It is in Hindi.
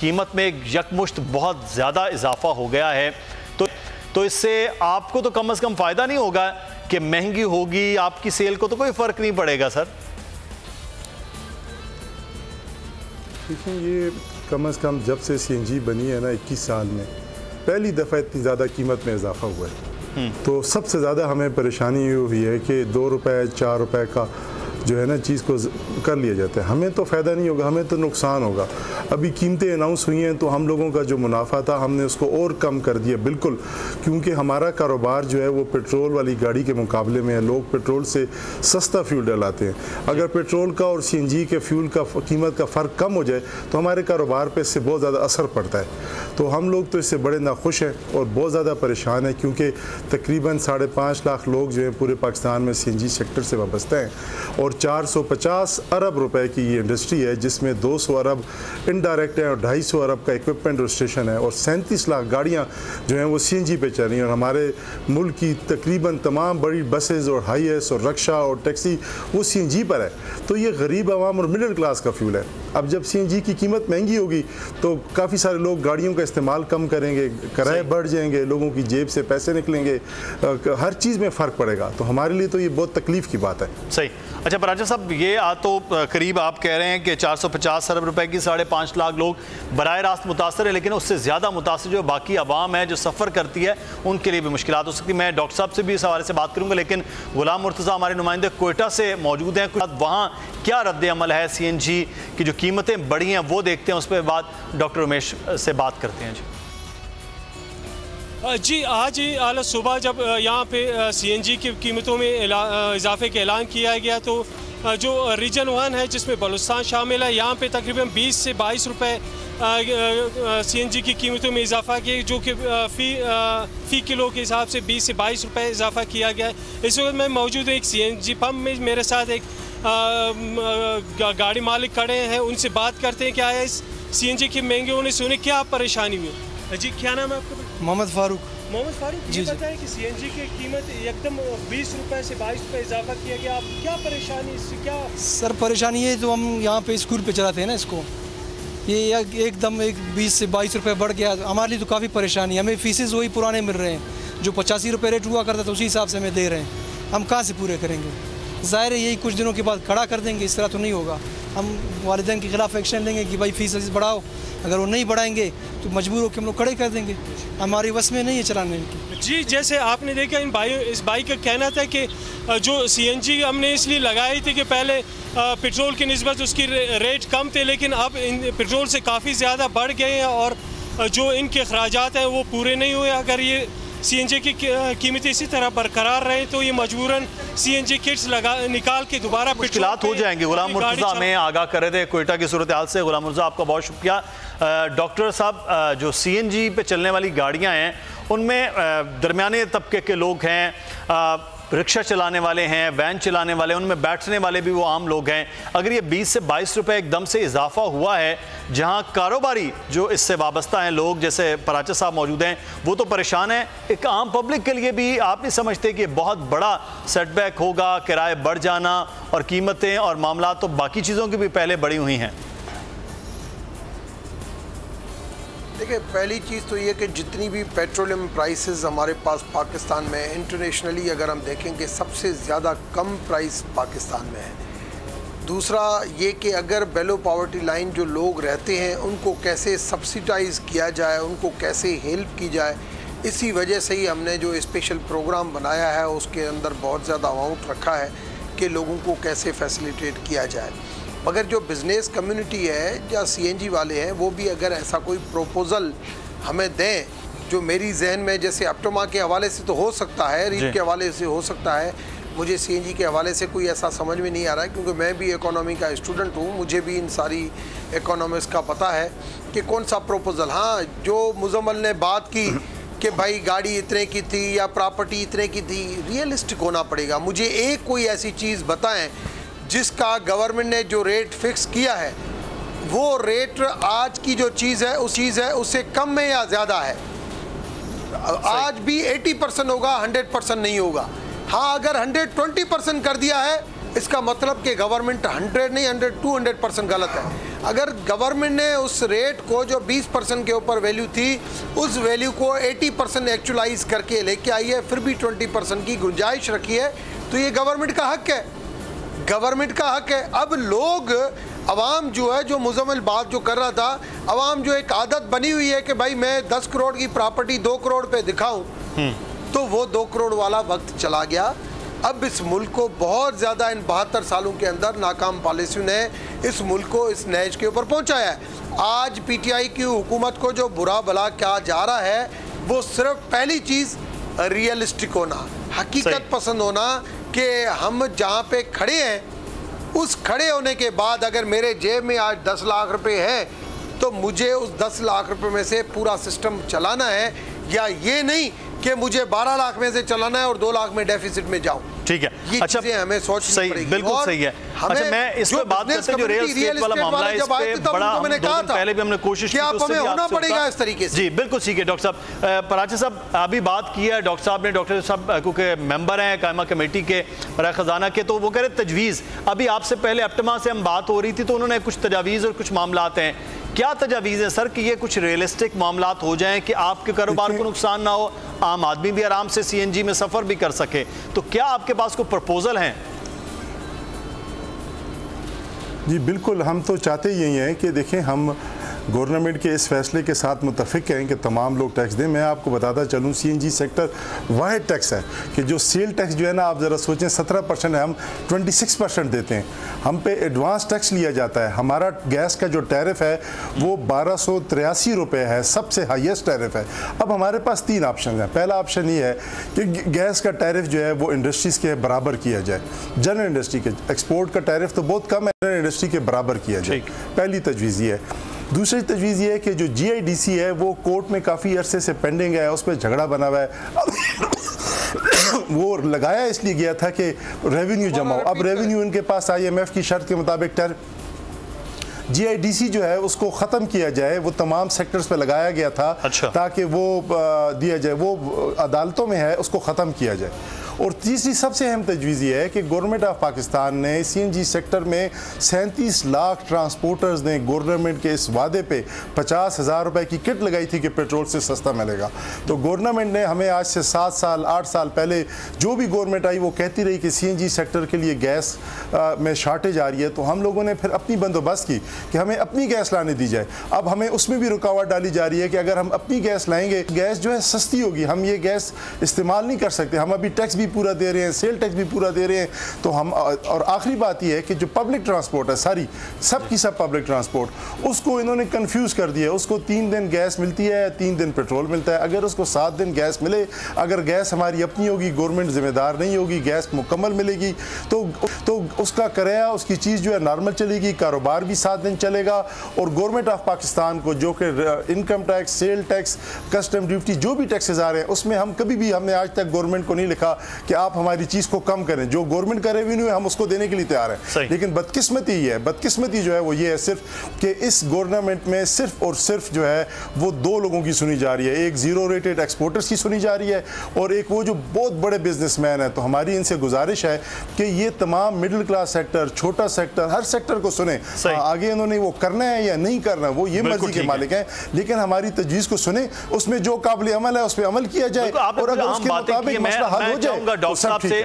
कीमत में यकमुश्त बहुत ज़्यादा इजाफा हो गया है, तो इससे आपको तो कम से कम फ़ायदा नहीं होगा कि महंगी होगी, आपकी सेल को तो कोई फ़र्क नहीं पड़ेगा सर। देखिए, ये कम से कम जब से CNG बनी है ना 21 साल में पहली दफ़ा इतनी ज़्यादा कीमत में इजाफा हुआ है। तो सबसे ज़्यादा हमें परेशानी ये हुई है कि 2 रुपए 4 रुपए का जो है ना चीज़ को कर लिया जाता है। हमें तो फ़ायदा नहीं होगा, हमें तो नुकसान होगा। अभी कीमतें अनाउंस हुई हैं तो हम लोगों का जो मुनाफा था हमने उसको और कम कर दिया बिल्कुल, क्योंकि हमारा कारोबार जो है वो पेट्रोल वाली गाड़ी के मुकाबले में है। लोग पेट्रोल से सस्ता फ्यूल डलाते हैं। अगर पेट्रोल का और CNG के फ्यूल का कीमत का फ़र्क कम हो जाए तो हमारे कारोबार पर इससे बहुत ज़्यादा असर पड़ता है। तो हम लोग तो इससे बड़े नाखुश हैं और बहुत ज़्यादा परेशान हैं, क्योंकि तकरीबन 5.5 लाख लोग जो हैं पूरे पाकिस्तान में CNG सेक्टर से वाबस्ता हैं और 450 अरब रुपए की ये इंडस्ट्री है, जिसमें 200 अरब इनडायरेक्ट है और 250 अरब का इक्विपमेंट रजिस्ट्रेशन है और 37 लाख गाड़ियाँ जो हैं वो CNG पे चल रही हैं। और हमारे मुल्क की तकरीबन तमाम बड़ी बसेज़ और हाईएस और रक्षा और टैक्सी वो CNG पर है। तो ये गरीब आवाम और मिडिल क्लास का फ्यूल है। अब जब CNG की कीमत महंगी होगी तो काफ़ी सारे लोग गाड़ियों का इस्तेमाल कम करेंगे, किराए बढ़ जाएंगे, लोगों की जेब से पैसे निकलेंगे, हर चीज़ में फ़र्क पड़ेगा। तो हमारे लिए तो ये बहुत तकलीफ़ की बात है। सही। अच्छा पराचा साहब, ये तो करीब आप कह रहे हैं कि 450 अरब रुपए की 5.5 लाख लोग बराह रास्त मुतासर है, लेकिन उससे ज़्यादा मुतासर जो बाकी आवाम है जो सफ़र करती है उनके लिए भी मुश्किलात हो सकती है। मैं डॉक्टर साहब से भी इस हवाले से बात करूँगा, लेकिन गुलाम मुर्तज़ा हमारे नुमाइंदे कोयटा से मौजूद हैं। वहाँ क्या रद्द अमल है CNG की जो कीमतें बढ़ी हैं वो देखते हैं, उस पर बाद डॉक्टर उमेश से बात करते हैं। जी आज ही आला सुबह जब यहाँ पे CNG की कीमतों में इजाफे का ऐलान किया गया तो जो रीजन 1 है जिसमें बलूचिस्तान शामिल है, यहाँ पे तकरीबन 20 से 22 रुपए CNG की कीमतों में इजाफा किया, जो कि फ़ी किलो के हिसाब से 20 से 22 रुपए इजाफा किया गया है। इस वक्त मैं मौजूद हूँ एक CNG पंप में, मेरे साथ एक गाड़ी मालिक खड़े हैं, उनसे बात करते हैं क्या है इस CNG के महंगे होने से उन्हें क्या परेशानी हुई। जी क्या नाम है आपका? मोहम्मद फारूक। मोहम्मद फारूक जी बताएं कि CNG की कीमत एकदम 20 रुपए से 22 रुपए इजाफा किया गया, आप क्या परेशानी इससे क्या? सर परेशानी ये तो हम यहाँ पे स्कूल पे चलाते हैं ना इसको, ये एकदम 20 से 22 रुपए बढ़ गया। हमारे लिए तो काफ़ी परेशानी है। हमें फीसेस वही पुराने मिल रहे हैं, जो 85 रुपये रेट हुआ करता था उसी हिसाब से हमें दे रहे हैं। हम कहाँ से पूरे करेंगे? ज़ाहिर है यही कुछ दिनों के बाद खड़ा कर देंगे, इस तरह तो नहीं होगा। हम वालिदैन के ख़िलाफ़ एक्शन लेंगे कि भाई फीस बढ़ाओ, अगर वो नहीं बढ़ाएंगे तो मजबूर होकर हम लोग खड़े कर देंगे, हमारी बस में नहीं है चलाने की। जी जैसे आपने देखा इस भाई का कहना था कि जो CNG हमने इसलिए लगाई थी कि पहले पेट्रोल की निस्बत उसकी रेट कम थे, लेकिन अब पेट्रोल से काफ़ी ज़्यादा बढ़ गए हैं और जो इनके अखराजात हैं वो पूरे नहीं हुए। अगर ये CNG की कीमतें इसी तरह बरकरार रहे तो ये मजबूरन CNG किट्स निकाल के दोबारा मुश्किलात हो जाएंगे। गुलाम मुर्तज़ा हमें आगाह कर रहे थे कोयटा की सूरत हाल से। गुलाम मुर्तज़ा आपका बहुत शुक्रिया। डॉक्टर साहब, जो CNG पे चलने वाली गाड़ियाँ हैं उनमें दरमियाने तबके के लोग हैं, रिक्शा चलाने वाले हैं, वैन चलाने वाले, उनमें बैठने वाले भी वो आम लोग हैं। अगर ये 20 से 22 रुपए एकदम से इजाफा हुआ है, जहां कारोबारी जो इससे वाबस्ता हैं लोग जैसे पराचा साहब मौजूद हैं वो तो परेशान हैं, एक आम पब्लिक के लिए भी आप नहीं समझते कि बहुत बड़ा सेटबैक होगा? किराए बढ़ जाना और कीमतें और मामला तो बाकी चीज़ों की भी पहले बढ़ी हुई हैं। देखिए, पहली चीज़ तो ये कि जितनी भी पेट्रोलियम प्राइसेस हमारे पास पाकिस्तान में, इंटरनेशनली अगर हम देखेंगे सबसे ज़्यादा कम प्राइस पाकिस्तान में है। दूसरा ये कि अगर बेलो पॉवर्टी लाइन जो लोग रहते हैं उनको कैसे सब्सिडाइज़ किया जाए, उनको कैसे हेल्प की जाए, इसी वजह से ही हमने जो स्पेशल प्रोग्राम बनाया है उसके अंदर बहुत ज़्यादा अमाउंट रखा है कि लोगों को कैसे फैसिलिटेट किया जाए। मगर जो बिज़नेस कम्युनिटी है या CNG वाले हैं वो भी अगर ऐसा कोई प्रपोज़ल हमें दें, जो मेरी जहन में जैसे अपटोमा के हवाले से तो हो सकता है, रीप के हवाले से हो सकता है, मुझे CNG के हवाले से कोई ऐसा समझ में नहीं आ रहा है, क्योंकि मैं भी इकोनॉमी का स्टूडेंट हूँ, मुझे भी इन सारी इकोनॉमिक्स का पता है कि कौन सा प्रपोज़ल। हाँ, जो मुजम्मल ने बात की कि भाई गाड़ी इतने की थी या प्रॉपर्टी इतने की थी, रियलिस्टिक होना पड़ेगा। मुझे एक कोई ऐसी चीज़ बताएं जिसका गवर्नमेंट ने जो रेट फिक्स किया है वो रेट आज की जो चीज़ है उस चीज़ है उससे कम में या ज़्यादा है। आज भी 80% होगा, 100% नहीं होगा। हाँ, अगर 120% कर दिया है इसका मतलब कि गवर्नमेंट 100 नहीं 100 200% गलत है। अगर गवर्नमेंट ने उस रेट को जो 20% के ऊपर वैल्यू थी, उस वैल्यू को 80% एक्चुअलाइज करके लेके आई है, फिर भी 20% की गुंजाइश रखी है, तो ये गवर्नमेंट का हक है, गवर्नमेंट का हक है। अब लोग अवाम जो है, जो मुजम्मिल बात जो कर रहा था, अवाम जो एक आदत बनी हुई है कि भाई मैं 10 करोड़ की प्रॉपर्टी 2 करोड़ पे दिखाऊं, तो वो 2 करोड़ वाला वक्त चला गया। अब इस मुल्क को बहुत ज़्यादा इन 72 सालों के अंदर नाकाम पॉलिसियों ने इस मुल्क को इस नहज के ऊपर पहुंचाया है। आज पीटीआई की हुकूमत को जो बुरा भला क्या जा रहा है, वो सिर्फ पहली चीज़ रियलिस्टिक होना, हकीकत पसंद होना कि हम जहाँ पे खड़े हैं, उस खड़े होने के बाद अगर मेरे जेब में आज 10 लाख रुपए है, तो मुझे उस 10 लाख रुपए में से पूरा सिस्टम चलाना है, या ये नहीं कि मुझे 12 लाख में से चलाना है और 2 लाख में डेफिसिट में जाऊं। ठीक है, ये अच्छा, चीजें हमें सोचनी सही, पड़ेगी। बिल्कुल सही है। अच्छा, मैं इस पे बात करते हैं जो रियल एस्टेट वाला मामला है, इस पे बड़ा हम 2 दिन पहले भी हमने कोशिश की, आप हमें होना पड़ेगा इस तरीके से। जी बिल्कुल ठीक है डॉक्टर साहब। पराचे साहब अभी बात की है डॉक्टर साहब ने, डॉक्टर साहब क्योंकि मेंबर हैं कायमा कमेटी के बराए खजाना के, तो वो कह रहे तजवीज़, अभी आपसे पहले एप्टमा से हम बात हो रही थी, तो उन्होंने कुछ तजावीज़ और कुछ मामलात हैं, क्या तजावीज़ है सर कि ये कुछ रियलिस्टिक मामलात हो जाएं कि आपके कारोबार को नुकसान ना हो, आम आदमी भी आराम से सीएनजी में सफ़र भी कर सके, तो क्या आपके पास कोई प्रपोजल हैं? जी बिल्कुल, हम तो चाहते यही हैं कि देखें, हम गवर्नमेंट के इस फैसले के साथ मुतफिक हैं कि तमाम लोग टैक्स दें। मैं आपको बताता चलूँ, सीएनजी सेक्टर वाहिद टैक्स है कि जो सेल टैक्स जो है ना, आप ज़रा सोचें 17% है, हम 26% देते हैं, हम पे एडवांस टैक्स लिया जाता है। हमारा गैस का जो टैरिफ है वो 1283 रुपये है, सबसे हाईएस्ट टैरिफ है। अब हमारे पास 3 ऑप्शन हैं। पहला ऑप्शन ये है कि गैस का टैरिफ जो है वो इंडस्ट्रीज़ के बराबर किया जाए, जनरल इंडस्ट्री के, एक्सपोर्ट का टैरिफ तो बहुत कम है, जनरल इंडस्ट्री के बराबर किया जाए, पहली तजवीज़ ये है। दूसरी तजवीज़ ये है कि जो GIDC है वो कोर्ट में काफ़ी अरसे से पेंडिंग है, उस पर झगड़ा बना हुआ है। वो लगाया इसलिए गया था कि रेवेन्यू जमा हो, अब रेवेन्यू इनके पास IMF की शर्त के मुताबिक GIDC जो है उसको ख़त्म किया जाए, वो तमाम सेक्टर्स पे लगाया गया था। अच्छा। ताकि वो दिया जाए, वो अदालतों में है, उसको ख़त्म किया जाए। और तीसरी सबसे अहम तजवीज़ ये है कि गवर्नमेंट ऑफ पाकिस्तान ने CNG सेक्टर में 37 लाख ट्रांसपोर्टर्स ने गवर्नमेंट के इस वादे पे 50,000 रुपये की किट लगाई थी कि पेट्रोल से सस्ता मिलेगा। तो गवर्नमेंट ने हमें आज से 7 साल 8 साल पहले जो भी गवर्नमेंट आई वो कहती रही कि CNG सेक्टर के लिए गैस में शार्टेज आ रही है, तो हम लोगों ने फिर अपनी बंदोबस्त की कि हमें अपनी गैस लाने दी जाए। अब हमें उसमें भी रुकावट डाली जा रही है कि अगर हम अपनी गैस लाएंगे, गैस जो है सस्ती होगी, हम ये गैस इस्तेमाल नहीं कर सकते, हम अभी टैक्स भी पूरा दे रहे हैं, सेल टैक्स भी पूरा दे रहे हैं, तो हम, और आखिरी बात यह है कि जो पब्लिक ट्रांसपोर्ट है, सारी सब की सब पब्लिक ट्रांसपोर्ट, उसको इन्होंने कंफ्यूज कर दिया। उसको 3 दिन गैस मिलती है, 3 दिन पेट्रोल मिलता है। अगर उसको 7 दिन गैस मिले, अगर गैस हमारी अपनी होगी, गवर्नमेंट जिम्मेदार नहीं होगी, गैस मुकम्मल मिलेगी, तो उसका किराया, उसकी चीज़ जो है नॉर्मल चलेगी, कारोबार भी 7 दिन चलेगा। और गवर्नमेंट ऑफ पाकिस्तान को जो कि income tax, sale tax, custom duty, जो भी टैक्सेस आ रहे हैं, उसमें हम कभी भी, हमने आज तक गवर्नमेंट को नहीं लिखा कि आप हमारी चीज़ को कम करें। जो गवर्नमेंट का रेवेन्यू है हम उसको देने के लिए तैयार हैं। लेकिन बदकिस्मती ही है, बदकिस्मती जो है वो ये है सिर्फ कि इस गवर्नमेंट में सिर्फ और सिर्फ जो है वो 2 लोगों की सुनी जा रही है। एक जीरो रेटेड एक्सपोर्टर्स की सुनी जा रही है और एक वो जो बहुत बड़े बिजनेसमैन है। तो हमारी इनसे गुजारिश है कि ये तमाम मिडिल क्लास सेक्टर, छोटा सेक्टर, हर सेक्टर को सुने। आगे इन्होंने वो करना है या नहीं करना, वो ये मर्जी के मालिक हैं, लेकिन हमारी तजवीज़ को सुने, उसमें जो काबिल अमल है उस पर अमल किया जाए, और अगर उसके मुताबिक मसला हल हो जाए, डॉक्टर साहब से